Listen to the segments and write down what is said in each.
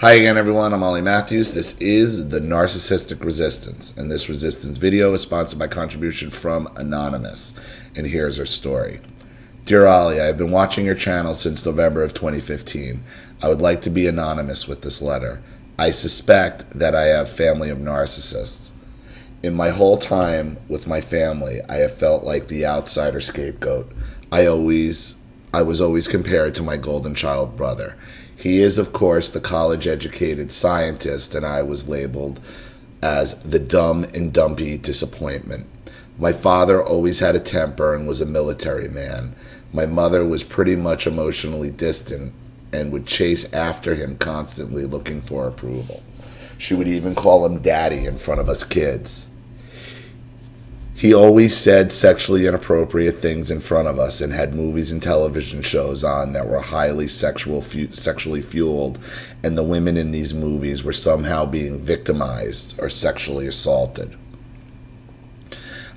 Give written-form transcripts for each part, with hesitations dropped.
Hi again, everyone. I'm Ollie Matthews. This is the Narcissistic Resistance, and this resistance video is sponsored by contribution from Anonymous. And here's her story. Dear Ollie, I have been watching your channel since November of 2015. I would like to be anonymous with this letter. I suspect that I have family of narcissists. In my whole time with my family, I have felt like the outsider scapegoat. I was always compared to my golden child brother. He is, of course, the college-educated scientist, and I was labeled as the dumb and dumpy disappointment. My father always had a temper and was a military man. My mother was pretty much emotionally distant and would chase after him constantly looking for approval. She would even call him daddy in front of us kids. He always said sexually inappropriate things in front of us and had movies and television shows on that were highly sexually fueled, and the women in these movies were somehow being victimized or sexually assaulted.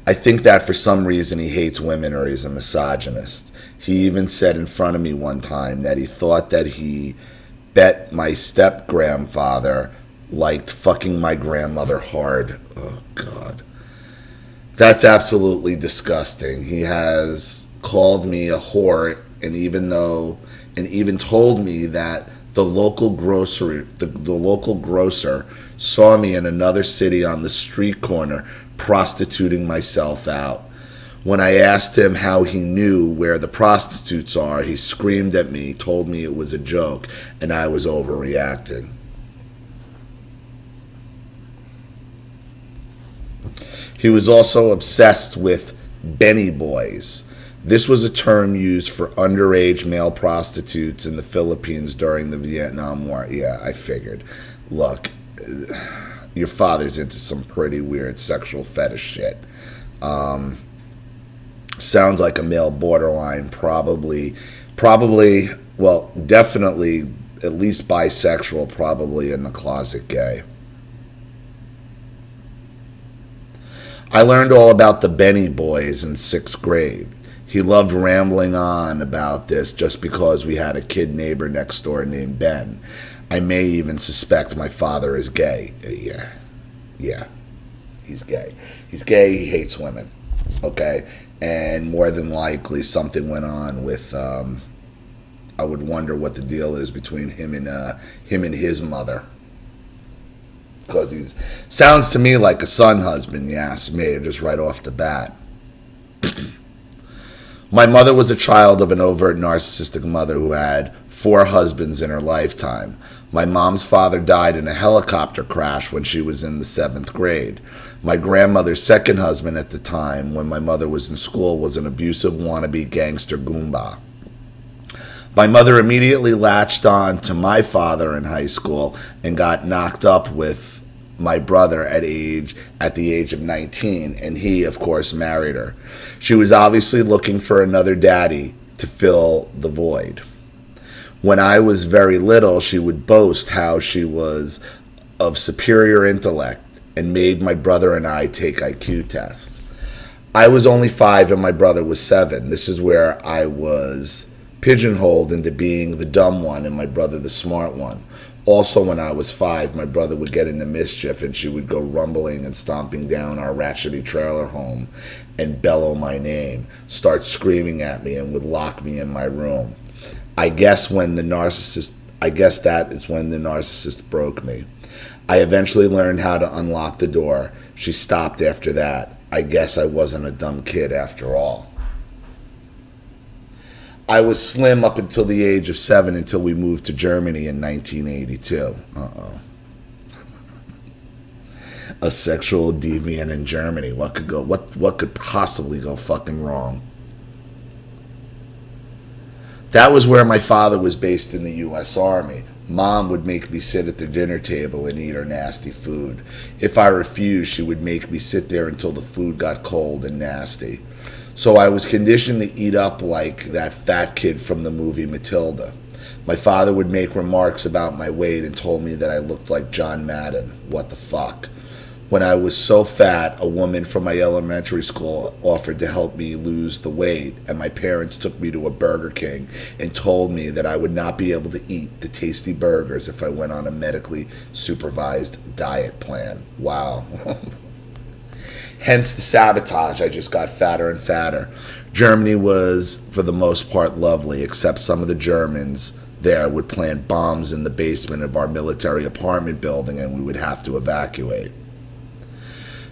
I think that for some reason he hates women or he's a misogynist. He even said in front of me one time that he thought that he bet my step-grandfather liked fucking my grandmother hard. Oh, God. That's absolutely disgusting. He has called me a whore and even told me that the local grocer saw me in another city on the street corner prostituting myself out. When I asked him how he knew where the prostitutes are, he screamed at me, told me it was a joke, and I was overreacting. He was also obsessed with Benny boys. This was a term used for underage male prostitutes in the Philippines during the Vietnam War. Yeah, I figured. Look, your father's into some pretty weird sexual fetish shit. Sounds like a male borderline, probably, well, definitely at least bisexual, probably in the closet gay. I learned all about the Benny boys in 6th grade. He loved rambling on about this just because we had a kid neighbor next door named Ben. I may even suspect my father is gay. Yeah, he's gay. He's gay, he hates women, okay? And more than likely something went on with, I would wonder what the deal is between him and his mother. Because he sounds to me like a son husband, you ask me, just right off the bat. My mother was a child of an overt narcissistic mother who had 4 husbands in her lifetime. My mom's father died in a helicopter crash when she was in the 7th grade. My grandmother's second husband at the time, when my mother was in school, was an abusive wannabe gangster Goomba. My mother immediately latched on to my father in high school and got knocked up with my brother at the age of 19, and he, of course, married her. She was obviously looking for another daddy to fill the void. When I was very little, she would boast how she was of superior intellect and made my brother and I take IQ tests. I was only 5 and my brother was 7. This is where I was pigeonholed into being the dumb one and my brother the smart one. Also, when I was 5, my brother would get into mischief and she would go rumbling and stomping down our ratchety trailer home and bellow my name, start screaming at me, and would lock me in my room. I guess that is when the narcissist broke me. I eventually learned how to unlock the door. She stopped after that. I guess I wasn't a dumb kid after all. I was slim up until the age of 7 until we moved to Germany in 1982. A sexual deviant in Germany. What could possibly go fucking wrong? That was where my father was based in the U.S. Army. Mom would make me sit at the dinner table and eat her nasty food. If I refused, she would make me sit there until the food got cold and nasty. So I was conditioned to eat up like that fat kid from the movie Matilda. My father would make remarks about my weight and told me that I looked like John Madden. What the fuck? When I was so fat, a woman from my elementary school offered to help me lose the weight, and my parents took me to a Burger King and told me that I would not be able to eat the tasty burgers if I went on a medically supervised diet plan. Wow. Hence the sabotage. I just got fatter and fatter. Germany was, for the most part, lovely, except some of the Germans there would plant bombs in the basement of our military apartment building, and we would have to evacuate.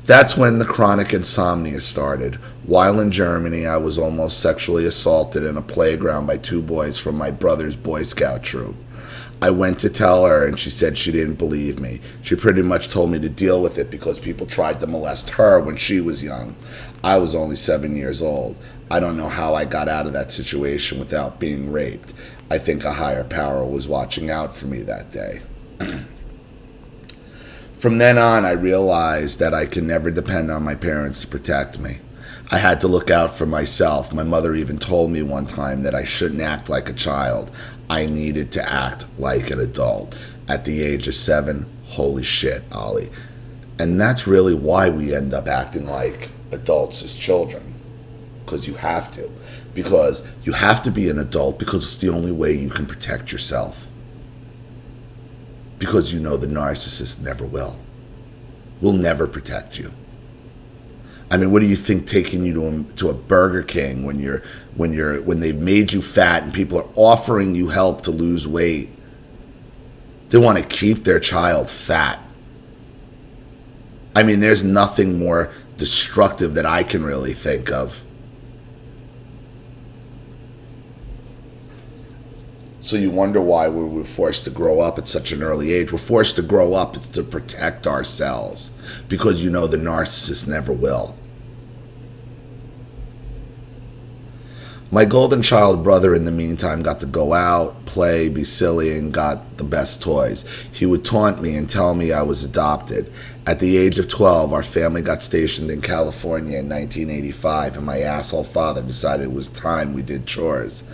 That's when the chronic insomnia started. While in Germany, I was almost sexually assaulted in a playground by 2 boys from my brother's Boy Scout troop. I went to tell her, and she said she didn't believe me. She pretty much told me to deal with it because people tried to molest her when she was young. I was only 7 years old. I don't know how I got out of that situation without being raped. I think a higher power was watching out for me that day. From then on, I realized that I could never depend on my parents to protect me. I had to look out for myself. My mother even told me one time that I shouldn't act like a child. I needed to act like an adult. At the age of 7, holy shit, Ollie. And that's really why we end up acting like adults as children. Because you have to. Because you have to be an adult because it's the only way you can protect yourself. Because you know the narcissist never will never protect you. I mean, what do you think taking you to a Burger King when they've made you fat and people are offering you help to lose weight? They want to keep their child fat. I mean, there's nothing more destructive that I can really think of. So you wonder why we were forced to grow up at such an early age. We're forced to grow up to protect ourselves because you know the narcissist never will. My golden child brother, in the meantime, got to go out, play, be silly, and got the best toys. He would taunt me and tell me I was adopted. At the age of 12, our family got stationed in California in 1985, and my asshole father decided it was time we did chores.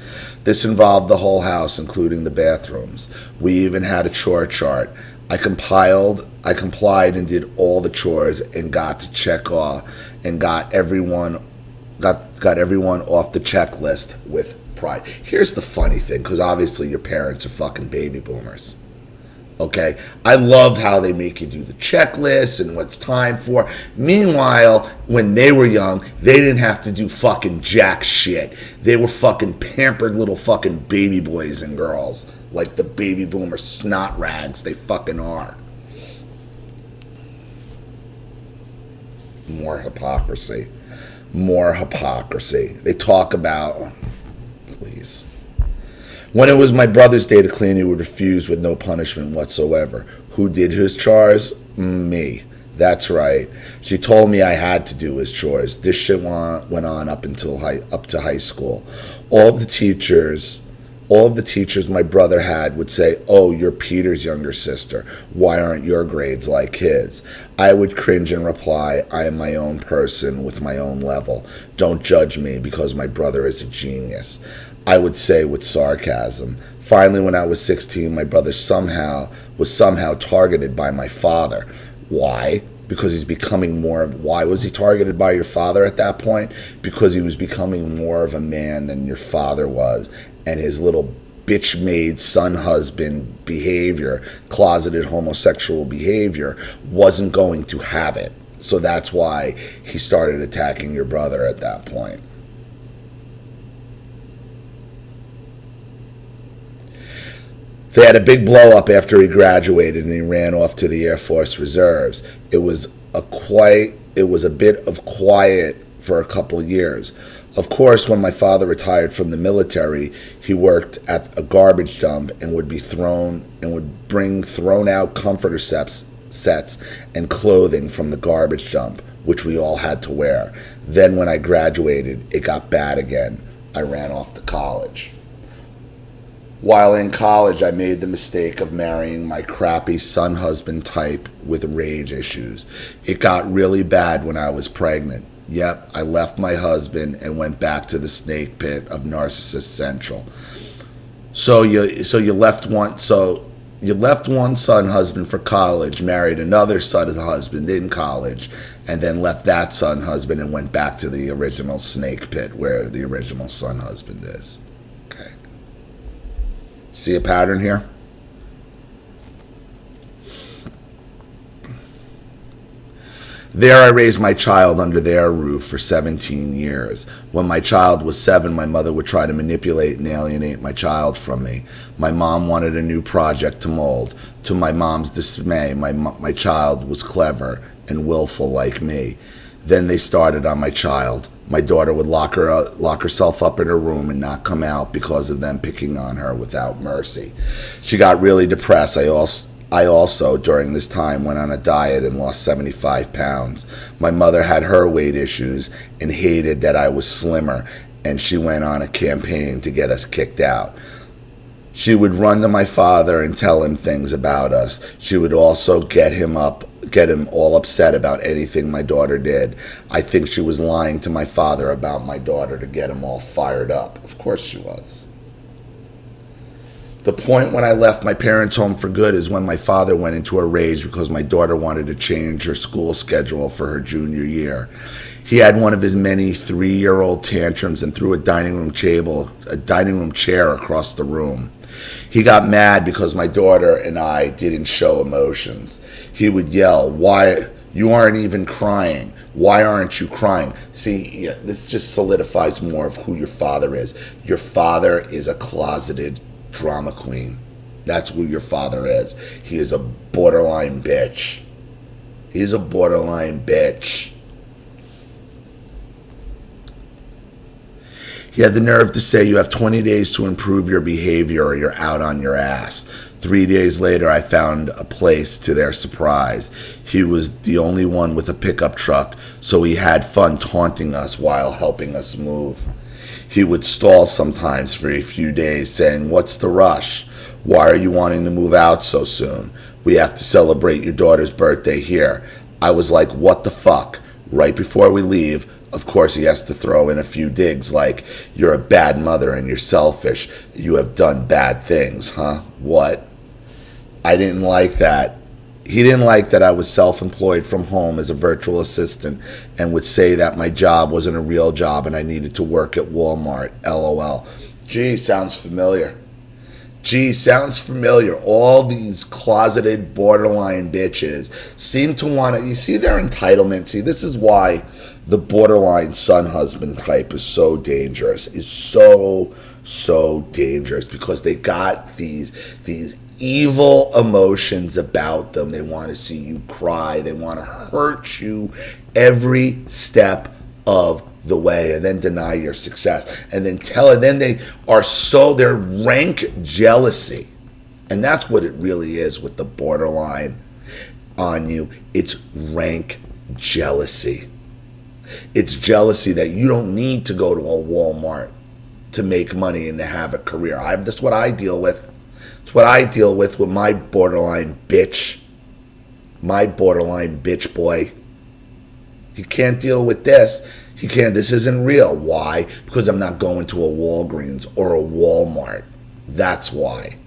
This involved the whole house, including the bathrooms. We even had a chore chart. I complied and did all the chores and got to check off and got everyone off the checklist with pride. Here's the funny thing, because obviously your parents are fucking baby boomers. Okay? I love how they make you do the checklist and what's time for. Meanwhile, when they were young, they didn't have to do fucking jack shit. They were fucking pampered little fucking baby boys and girls. Like the baby boomer snot rags they fucking are. More hypocrisy. They talk about, please. When it was my brother's day to clean, he would refuse with no punishment whatsoever. Who did his chores? Me. That's right. She told me I had to do his chores. This shit went on up to high school. All of the teachers my brother had would say, "Oh, you're Peter's younger sister. Why aren't your grades like his?" I would cringe and reply, "I am my own person with my own level. Don't judge me because my brother is a genius." I would say with sarcasm. Finally, when I was 16, my brother was somehow targeted by my father. Why? Because he's becoming more. Why was he targeted by your father at that point? Because he was becoming more of a man than your father was. And his little bitch-made son-husband behavior, closeted homosexual behavior, wasn't going to have it. So that's why he started attacking your brother at that point. They had a big blow-up after he graduated and he ran off to the Air Force Reserves. It was a bit of quiet for a couple of years. Of course, when my father retired from the military, he worked at a garbage dump and would bring thrown out comforter sets and clothing from the garbage dump, which we all had to wear. Then when I graduated, it got bad again. I ran off to college. While in college, I made the mistake of marrying my crappy son-husband type with rage issues. It got really bad when I was pregnant. Yep, I left my husband and went back to the snake pit of Narcissist Central. So you You left one son husband for college, married another son husband in college, and then left that son husband and went back to the original snake pit where the original son husband is. Okay. See a pattern here? There I raised my child under their roof for 17 years. When my child was 7, my mother would try to manipulate and alienate my child from me. My mom wanted a new project to mold. To my mom's dismay, my child was clever and willful like me. Then they started on my child. My daughter would lock herself up in her room and not come out because of them picking on her without mercy. She got really depressed. I also, during this time, went on a diet and lost 75 pounds. My mother had her weight issues and hated that I was slimmer, and she went on a campaign to get us kicked out. She would run to my father and tell him things about us. She would also get him all upset about anything my daughter did. I think she was lying to my father about my daughter to get him all fired up. Of course she was. The point when I left my parents' home for good is when my father went into a rage because my daughter wanted to change her school schedule for her junior year. He had one of his many 3-year-old tantrums and threw a dining room chair across the room. He got mad because my daughter and I didn't show emotions. He would yell, "Why, you aren't even crying. Why aren't you crying?" See, this just solidifies more of who your father is. Your father is a closeted drama queen. That's who your father is. He is a borderline bitch. He's a borderline bitch. He had the nerve to say, "You have 20 days to improve your behavior or you're out on your ass." 3 days later, I found a place to their surprise. He was the only one with a pickup truck, so he had fun taunting us while helping us move. He would stall sometimes for a few days, saying, "What's the rush? Why are you wanting to move out so soon? We have to celebrate your daughter's birthday here." I was like, what the fuck? Right before we leave, of course he has to throw in a few digs like, "You're a bad mother and you're selfish. You have done bad things, huh?" What? I didn't like that. He didn't like that I was self-employed from home as a virtual assistant and would say that my job wasn't a real job and I needed to work at Walmart. LOL. Gee, sounds familiar. All these closeted borderline bitches seem to want to, you see their entitlement. See, this is why the borderline son husband type is so dangerous, so dangerous, because they got these evil emotions about them. They want to see you cry. They want to hurt you every step of the way and then deny your success and then they're rank jealousy. And that's what it really is with the borderline on you. It's rank jealousy. It's jealousy that you don't need to go to a Walmart to make money and to have a career. That's what I deal with. It's what I deal with my borderline bitch. My borderline bitch boy. He can't deal with this. He can't. This isn't real. Why? Because I'm not going to a Walgreens or a Walmart. That's why.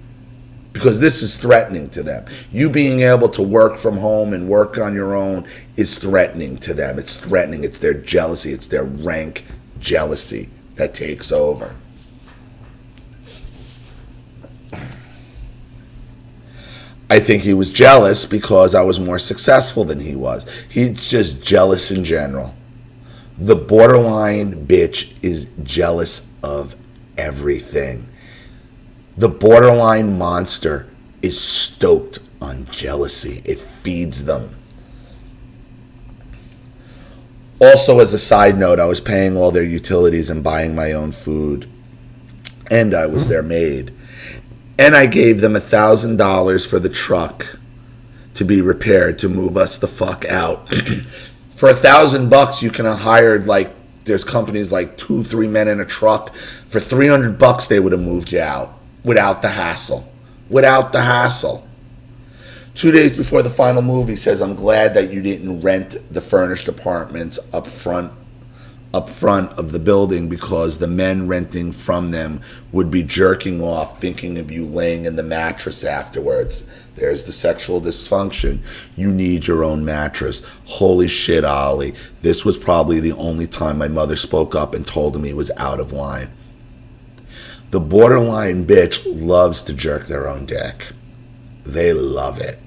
Because this is threatening to them. You being able to work from home and work on your own is threatening to them. It's threatening. It's their jealousy. It's their rank jealousy that takes over. I think he was jealous because I was more successful than he was. He's just jealous in general. The borderline bitch is jealous of everything. The borderline monster is stoked on jealousy. It feeds them. Also, as a side note, I was paying all their utilities and buying my own food. And I was their maid. And I gave them $1,000 for the truck to be repaired to move us the fuck out. For $1,000, you can have hired, there's companies like 2-3 men in a truck. For $300, they would have moved you out without the hassle. 2 days before the final move, he says, "I'm glad that you didn't rent the furnished apartments up front up front of the building because the men renting from them would be jerking off thinking of you laying in the mattress afterwards. There's the sexual dysfunction. You need your own mattress. Holy shit, Ollie. This was probably the only time my mother spoke up and told him he was out of line. The borderline bitch loves to jerk their own dick. They love it.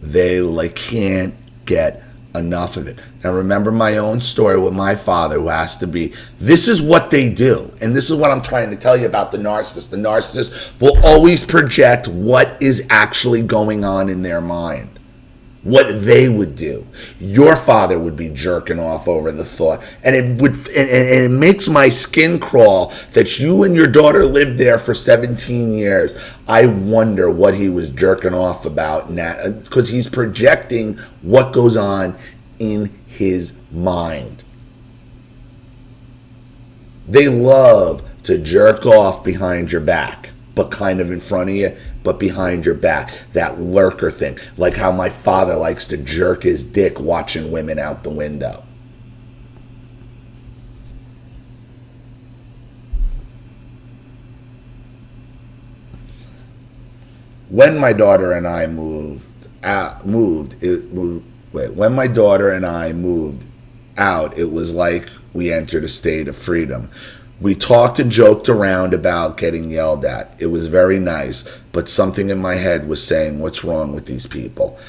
They can't get enough of it. Now remember my own story with my father, who has to be, this is what they do. And this is what I'm trying to tell you about the narcissist. The narcissist will always project what is actually going on in their mind. What they would do. Your father would be jerking off over the thought. And it makes my skin crawl that you and your daughter lived there for 17 years. I wonder what he was jerking off about now, because he's projecting what goes on in his mind. They love to jerk off behind your back, but kind of in front of you, but behind your back. That lurker thing. Like how my father likes to jerk his dick watching women out the window. When my daughter and I moved out, it was like we entered a state of freedom. We talked and joked around about getting yelled at. It was very nice, but something in my head was saying, what's wrong with these people?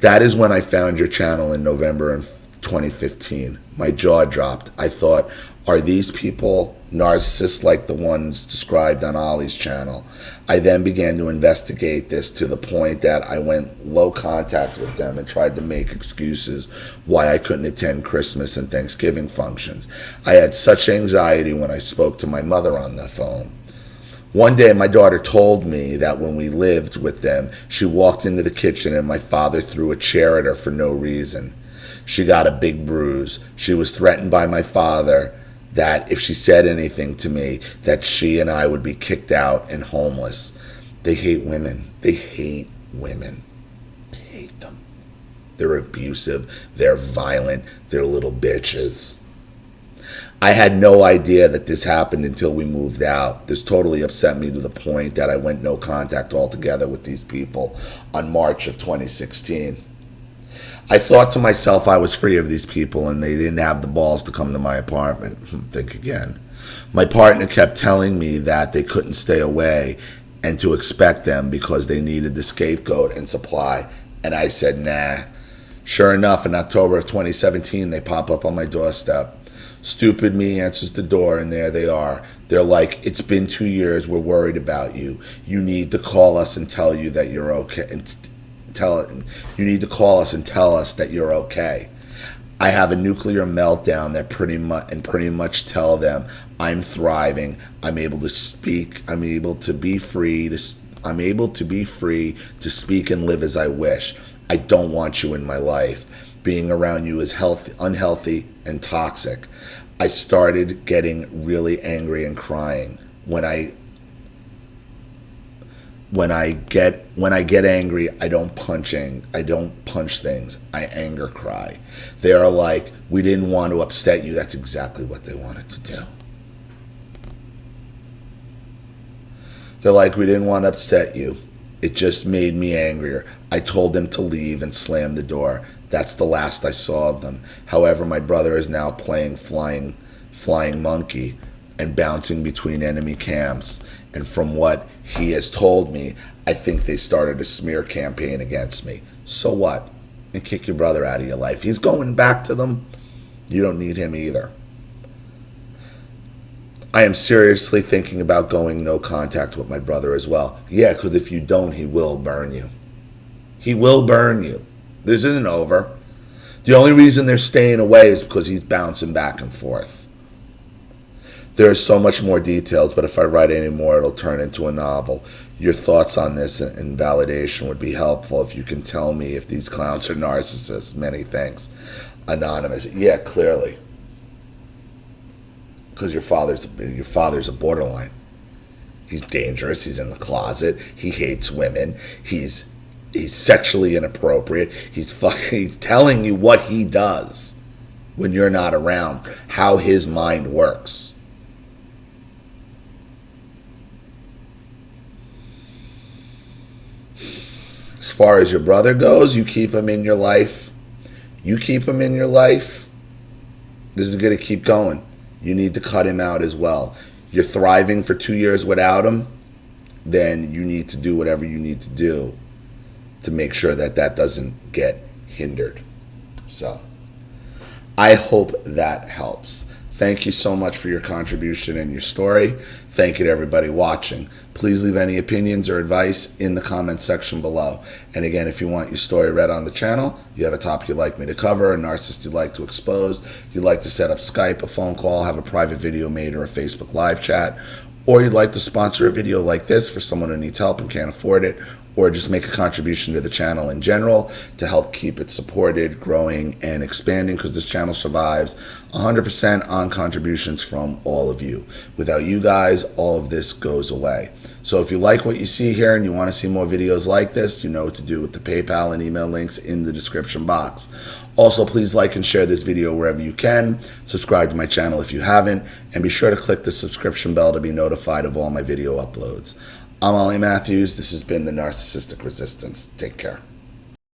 That is when I found your channel in November of 2015. My jaw dropped. I thought, are these people narcissists like the ones described on Ollie's channel? I then began to investigate this to the point that I went low contact with them and tried to make excuses why I couldn't attend Christmas and Thanksgiving functions. I had such anxiety when I spoke to my mother on the phone. One day my daughter told me that when we lived with them, she walked into the kitchen and my father threw a chair at her for no reason. She got a big bruise. She was threatened by my father that if she said anything to me, that she and I would be kicked out and homeless. They hate women. They hate women. They hate them. They're abusive. They're violent. They're little bitches. I had no idea that this happened until we moved out. This totally upset me to the point that I went no contact altogether with these people on March of 2016. I thought to myself I was free of these people and they didn't have the balls to come to my apartment. Think again. My partner kept telling me that they couldn't stay away and to expect them because they needed the scapegoat and supply. And I said, nah. Sure enough, in October of 2017, they pop up on my doorstep. Stupid me answers the door and there they are. They're like, it's been 2 years. We're worried about you. You need to call us and tell you that you're okay. You need to call us and tell us that you're okay. I have a nuclear meltdown that pretty much tell them I'm thriving. I'm able to speak. I'm able to be free to speak and live as I wish. I don't want you in my life. Being around you is unhealthy and toxic. I started getting really angry and crying. When I get angry, I don't punch things. I anger cry. They are like, we didn't want to upset you. That's exactly what they wanted to do. They're like, we didn't want to upset you. It just made me angrier. I told them to leave and slammed the door. That's the last I saw of them. However, my brother is now playing flying monkey and bouncing between enemy camps. And from what he has told me, I think they started a smear campaign against me. So what? And kick your brother out of your life. He's going back to them. You don't need him either. I am seriously thinking about going no contact with my brother as well. Yeah, because if you don't, he will burn you. He will burn you. This isn't over. The only reason they're staying away is because he's bouncing back and forth. There is so much more details, but if I write any more, it'll turn into a novel. Your thoughts on this and validation would be helpful if you can tell me if these clowns are narcissists. Many thanks. Anonymous. Yeah, clearly. Because your father's a borderline. He's dangerous. He's in the closet. He hates women. He's sexually inappropriate. He's telling you what he does. when you're not around, how his mind works. As far as your brother goes, you keep him in your life. You keep him in your life. This is going to keep going. You need to cut him out as well. You're thriving for 2 years without him, then you need to do whatever you need to do to make sure that that doesn't get hindered. So I hope that helps. Thank you so much for your contribution and your story. Thank you to everybody watching. Please leave any opinions or advice in the comment section below. And again, if you want your story read on the channel, you have a topic you'd like me to cover, a narcissist you'd like to expose, you'd like to set up Skype, a phone call, have a private video made, or a Facebook live chat, or you'd like to sponsor a video like this for someone who needs help and can't afford it, or just make a contribution to the channel in general to help keep it supported, growing, and expanding, because this channel survives 100% on contributions from all of you. Without you guys, all of this goes away. So if you like what you see here and you want to see more videos like this, you know what to do with the PayPal and email links in the description box. Also, please like and share this video wherever you can. Subscribe to my channel if you haven't, and be sure to click the subscription bell to be notified of all my video uploads. I'm Ollie Matthews. This has been the Narcissistic Resistance. Take care.